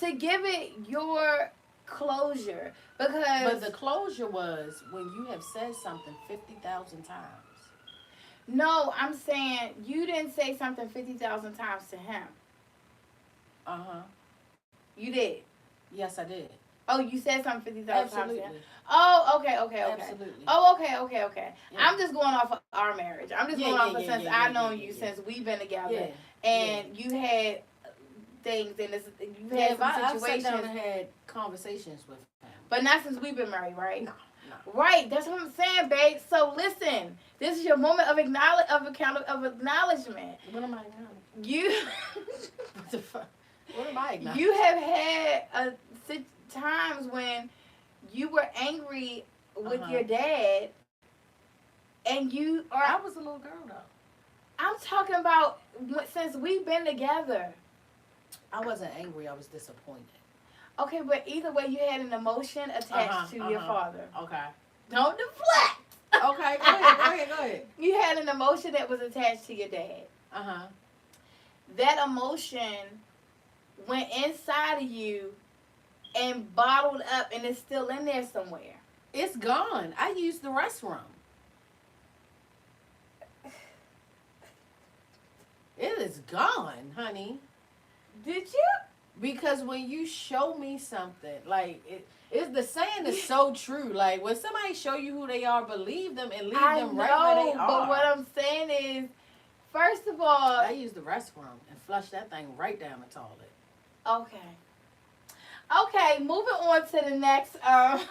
To give it your closure. Because... But the closure was when you have said something 50,000 times. No, I'm saying you didn't say something 50,000 times to him. Uh-huh. You did? Yes, I did. Oh, you said something 50,000 times to him? Absolutely. Oh, okay. Absolutely. Oh, okay. Yeah. I'm just going off of our marriage. I'm just going off of since I've known you, since we've been together. Yeah. And you had things in this, you've had some situations. I've sat down and had conversations with him. But not since we've been married, right? No. Right, that's what I'm saying, babe. So listen, this is your moment of acknowledgement. What am I acknowledging? You. What the fuck? What am I acknowledging? You have had times when you were angry with your dad, and you are. I was a little girl though. I'm talking about since we've been together. I wasn't angry. I was disappointed. Okay, but either way, you had an emotion attached to your father. Okay. Don't deflect. Okay, go ahead. You had an emotion that was attached to your dad. Uh-huh. That emotion went inside of you and bottled up, and it's still in there somewhere. It's gone. I used the restroom. It is gone, honey. Did you? Because when you show me something, like it's the saying is so true. Like when somebody show you who they are, believe them and leave them right where they are. But what I'm saying is, first of all, I use the restroom and flush that thing right down the toilet. Okay, moving on to the next.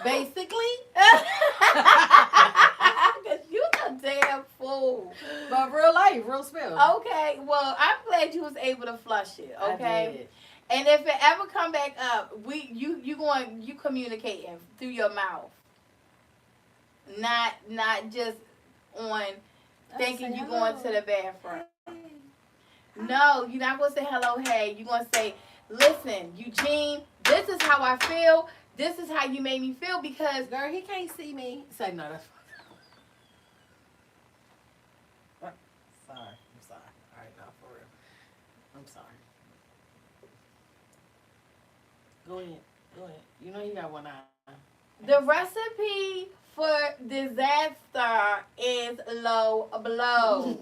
Basically, because you a damn fool. But real life, real spill. Okay, well, I'm glad you was able to flush it. Okay. I did. And if it ever come back up, you communicating through your mouth, not just on thinking you going to the bathroom. No, you're not gonna say hello, hey. You're gonna say, listen, Eugene, this is how I feel. This is how you made me feel because girl, he can't see me. Say no, that's fine. I'm sorry. All right, now for real. I'm sorry. Go ahead. You know you got one eye. The recipe for disaster is low blows.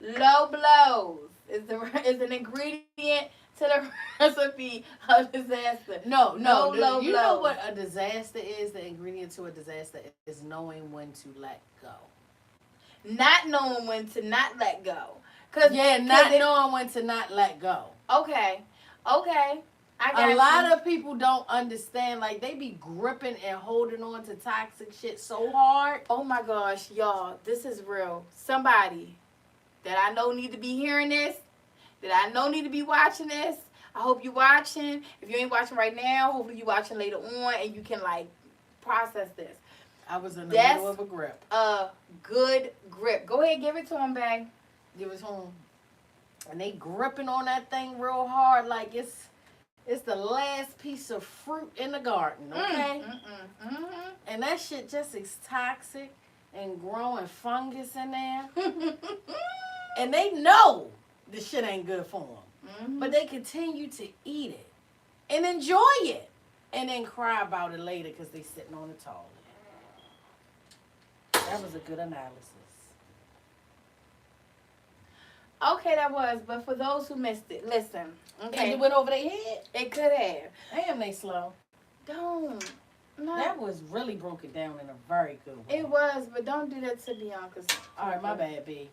Low blows is an ingredient to the recipe of disaster. No. Low blows. You know what a disaster is? The ingredient to a disaster is knowing when to let go. Not knowing when to not let go. Knowing when to not let go. Okay. A lot of people don't understand. Like, they be gripping and holding on to toxic shit so hard. Oh, my gosh, y'all. This is real. Somebody that I know need to be hearing this, that I know need to be watching this. I hope you're watching. If you ain't watching right now, hopefully you're watching later on and you can, like, process this. I was in the middle of a grip. A good grip. Go ahead, give it to him, babe. Give it to him. And they gripping on that thing real hard like it's the last piece of fruit in the garden, okay? And that shit just is toxic and growing fungus in there. And they know the shit ain't good for them. But they continue to eat it and enjoy it. And then cry about it later because they sitting on the toilet. That was a good analysis. Okay, that was. But for those who missed it, listen. And Okay, it went over their head. it could have. Damn, they slow. Don't. No. That was really broken down in a very good way. It was, but don't do that to Beyonka's. All right, my bad, B.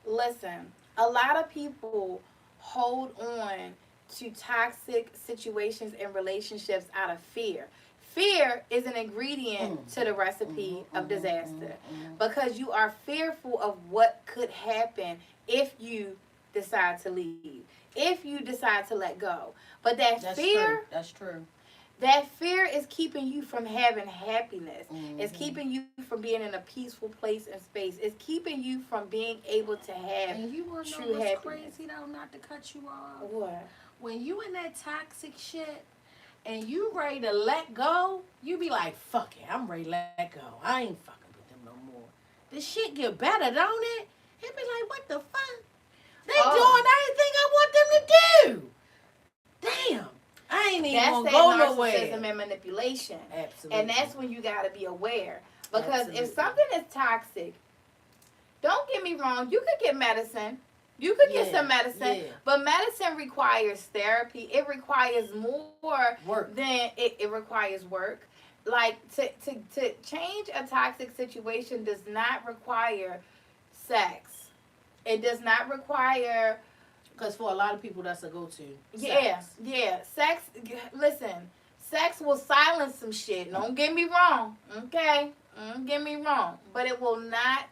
Listen, a lot of people hold on to toxic situations and relationships out of fear. Fear is an ingredient to the recipe of disaster because you are fearful of what could happen if you decide to leave, if you decide to let go. But That's fear, true. That's true. that fear is keeping you from having happiness. It's keeping you from being in a peaceful place and space. It's keeping you from being able to have And you want to know true what's happiness. crazy though? Not to cut you off. What? When you in that toxic shit and you ready to let go, you be like, fuck it, I'm ready to let go. I ain't fucking with them no more. The shit get better, don't it? It be like, what the fuck? They doing everything I want them to do. Damn. I ain't even That's gonna that go narcissism nowhere. and manipulation. Absolutely. And that's when you got to be aware. Because Absolutely. if something is toxic, don't get me wrong, you could get medicine. You could get some medicine. Yeah. But medicine requires therapy. It requires more Work. than it requires work. Like, to change a toxic situation does not require sex. It does not require... Because for a lot of people, that's a go-to. Yeah, Sex. yeah. Sex, listen, sex will silence some shit. Don't get me wrong, okay? Don't get me wrong. But it will not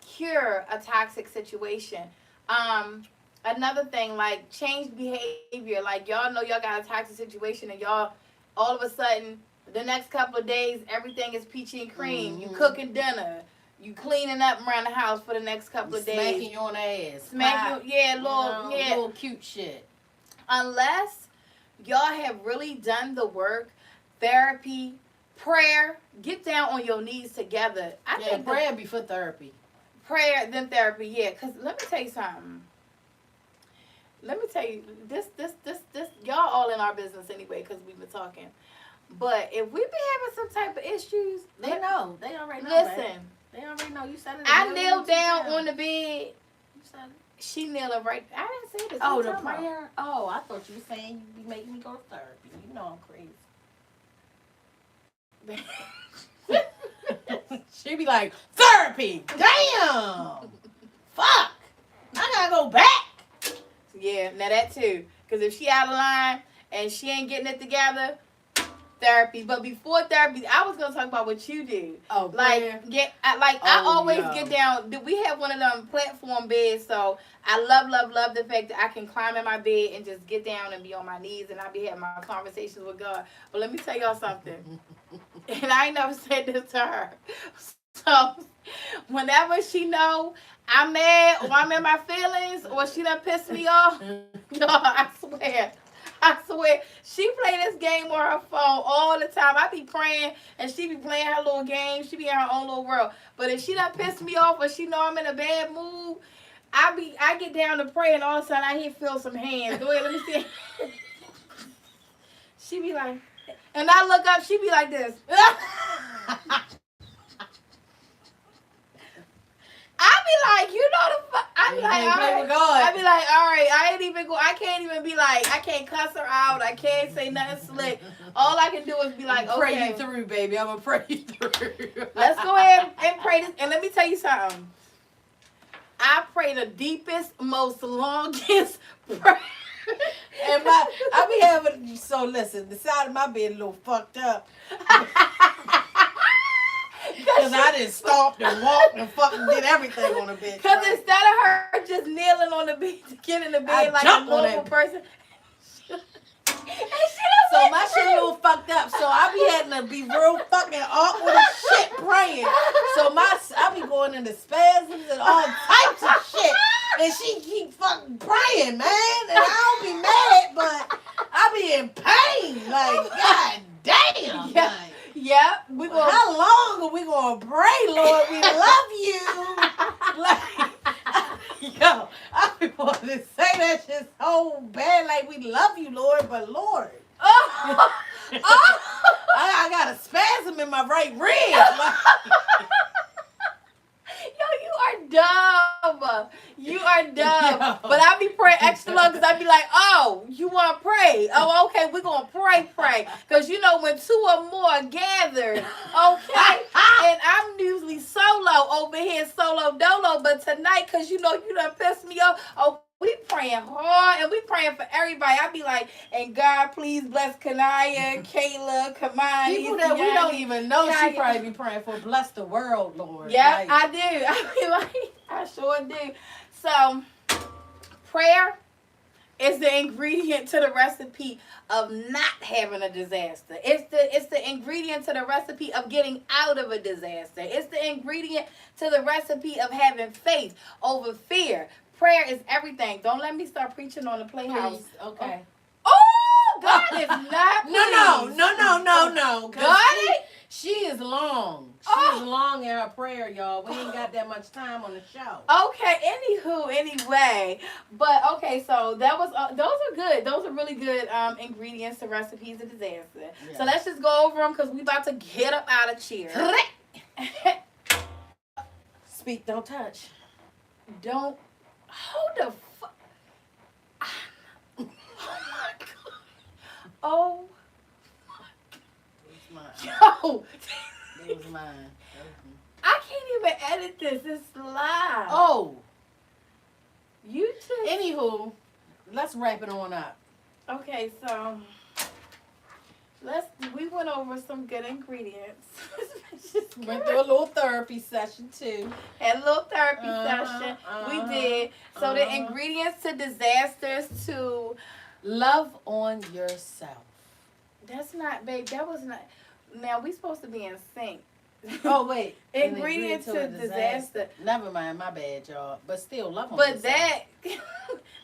cure a toxic situation. Another thing, like, changed behavior. Like, y'all know y'all got a toxic situation and y'all, all of a sudden, the next couple of days, everything is peachy and cream. You cooking dinner. You cleaning up around the house for the next couple of days. Smacking you on the ass. Smacking you, yeah, little cute shit. Unless y'all have really done the work, therapy, prayer, get down on your knees together. I think prayer before therapy. Prayer, then therapy, yeah. Because let me tell you something. Let me tell you, this, y'all all in our business anyway because we've been talking. But if we be having some type of issues, they know. They already know. Listen. Right? They already know. You said it. I kneel down on the bed. You said it. She kneeling right. I didn't say this. Oh, What the you talking about? prayer? Oh, I thought you were saying you be making me go to therapy. You know I'm crazy. She be like, therapy! Damn! Fuck! I gotta go back! Yeah, now that too. Because if she out of line and she ain't getting it together, therapy. But before therapy, I was gonna talk about what you do. Oh, like I always yeah. get down. We have one of them platform beds, so I love the fact that I can climb in my bed and just get down and be on my knees, and I be having my conversations with God. But let me tell y'all something, and I ain't never said this to her. So whenever she know I'm mad or I'm in my feelings or she done pissed me off, y'all, I swear, she play this game on her phone all the time. I be praying, and she be playing her little game. She be in her own little world. But if she done pissed me off or she know I'm in a bad mood, I get down to pray, and all of a sudden I feel some hands. Go ahead, let me see. She be like, and I look up, she be like this. I be like, you know the fuck. I be like, all right. I be like, all right. I can't even be like, I can't cuss her out. I can't say nothing slick. All I can do is be like, okay. Pray you through, baby. I'm gonna pray you through. Let's go ahead and pray this. And let me tell you something. I pray the deepest, most longest prayer. And I be having, so listen, the side of my bed a little fucked up. Because I done stomped and walked and fucking did everything on the bed. Because instead of her just kneeling on the bed to get in the bed like a normal person. So my shit a little fucked up. So I be having to be real fucking awkward as shit praying. So I be going into spasms and all types of shit. And she keep fucking praying, man. And I don't be mad, but I be in pain. Like, god damn. Yeah. Like, Yep. how long are we gonna pray, Lord? We love you. Like, yo, I be wanting to say that shit so bad. Like, we love you, Lord, but Lord. I got a spasm in my right rib. Like, yo, you are dumb. dumb. You are dumb. But I be praying extra long because I be like, oh, you want to pray? Oh, okay, we're going to pray. Because you know when two or more gathered, okay? And I'm usually solo over here, solo dolo. But tonight, because you know you done pissed me off, oh, we praying hard and we praying for everybody. I be like, and God, please bless Kanaya, Kayla, Kamani. People that we don't even know, she probably be praying for. Bless the world, Lord. Yeah, I do. I be like, I sure do. So, prayer is the ingredient to the recipe of not having a disaster. It's the ingredient to the recipe of getting out of a disaster. It's the ingredient to the recipe of having faith over fear. Prayer is everything. Don't let me start preaching on the playhouse. Please. Okay. Oh, God is not pleased. No. God, she is long. She is long in her prayer, y'all. We ain't got that much time on the show. Okay, anyway. But, okay, so that was, those are good. Those are really good ingredients to recipes of disaster. Yeah. So let's just go over them because we about to get up out of chair. Speak, don't touch. Don't. Hold the fuck. Oh, my God. Oh. It was mine. Yo. It was mine. I can't even edit this. It's live. Oh. You just. Anywho, let's wrap it on up. Okay, so we went over some good ingredients. Went through a little therapy session too. Had a little therapy session. We did. So the ingredients to disasters to love on yourself. That's not, babe. That was not. Now we supposed to be in sync. Oh wait. Ingredient to disaster. Never mind, my bad, y'all. But still, love on yourself. But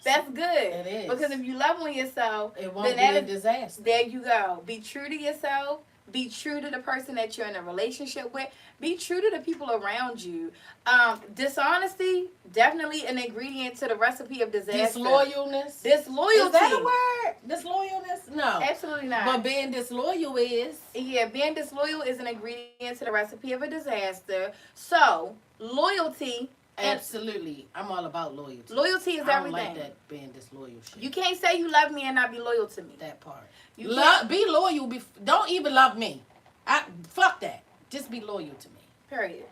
that's good. It is. Because if you love on yourself, it won't be a disaster. There you go. Be true to yourself. Be true to the person that you're in a relationship with. Be true to the people around you. Dishonesty, definitely an ingredient to the recipe of disaster. Disloyalness. Disloyalty. Is that a word? Disloyalness? No. Absolutely not. But being disloyal is. Yeah, being disloyal is an ingredient to the recipe of a disaster. So, loyalty. Absolutely. I'm all about loyalty. Loyalty is everything. I don't like that being disloyal shit. You can't say you love me and not be loyal to me. That part. Be loyal. Don't even love me. Fuck that. Just be loyal to me. Period.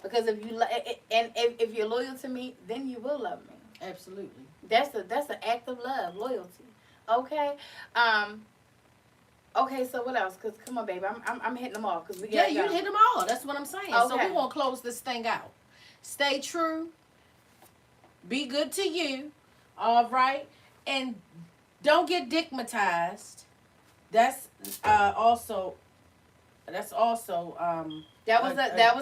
Because if you if you're loyal to me, then you will love me. Absolutely. That's an act of love, loyalty. Okay. Okay. So what else? Cause come on, baby, I'm hitting them all. Cause we got you hit them all. That's what I'm saying. Okay. So we're gonna close this thing out. Stay true. Be good to you. All right, and don't get digmatized. That's also. That was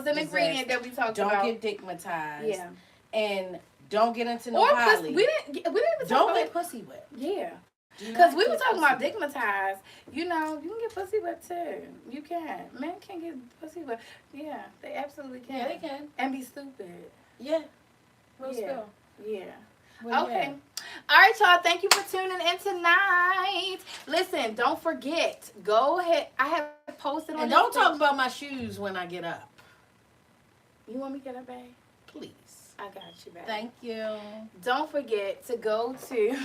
an ingredient that we talked about. Don't get digmatized. Yeah. And don't get into no poly. We didn't even talk don't about get pussy wet. Yeah. Because we were talking about digmatized. You know, you can get pussy wet too. You can. Men can get pussy wet. Yeah, they absolutely can. Yeah, they can. And be stupid. Yeah. Let's go. Yeah. Well, okay. Yeah. All right, y'all. Thank you for tuning in tonight. Listen, don't forget. Go ahead. I have posted on. And don't talk about my shoes when I get up. You want me to get up, babe? Please. I got you, babe. Thank you. Don't forget to go to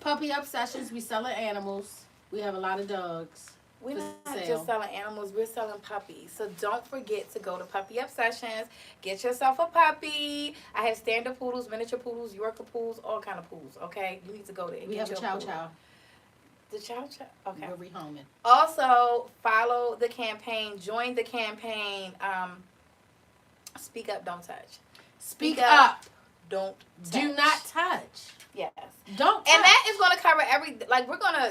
Puppy Up Sessions. We selling animals. We have a lot of dogs. We're not just selling animals, we're selling puppies. So don't forget to go to Puppy Up Sessions. Get yourself a puppy. I have standard poodles, miniature poodles, Yorker poodles, all kind of poodles, okay? You need to go there. We have a chow chow. The chow chow? Okay. We're rehoming. Also, follow the campaign. Join the campaign. Speak Up, Don't Touch. Speak up. Don't touch. Do not touch. Yes. Don't touch. And that is going to cover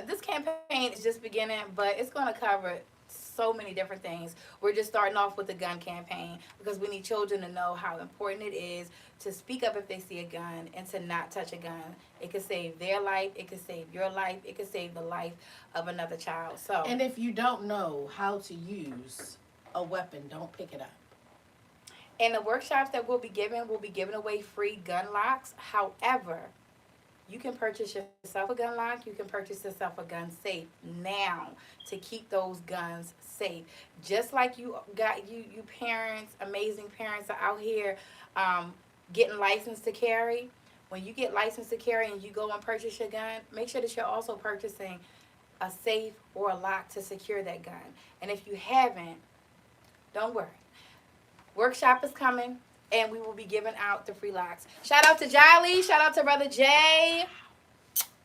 this campaign is just beginning, but it's going to cover so many different things. We're just starting off with the gun campaign because we need children to know how important it is to speak up if they see a gun and to not touch a gun. It could save their life. It could save your life. It could save the life of another child. So. And if you don't know how to use a weapon, don't pick it up. And the workshops that we'll be giving away free gun locks. However, you can purchase yourself a gun lock. You can purchase yourself a gun safe now to keep those guns safe. Just like you parents, amazing parents are out here getting licensed to carry. When you get licensed to carry and you go and purchase your gun, make sure that you're also purchasing a safe or a lock to secure that gun. And if you haven't, don't worry. Workshop is coming, and we will be giving out the free locks. Shout out to Jolly. Shout out to Brother Jay.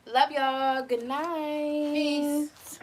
Love y'all. Good night. Peace.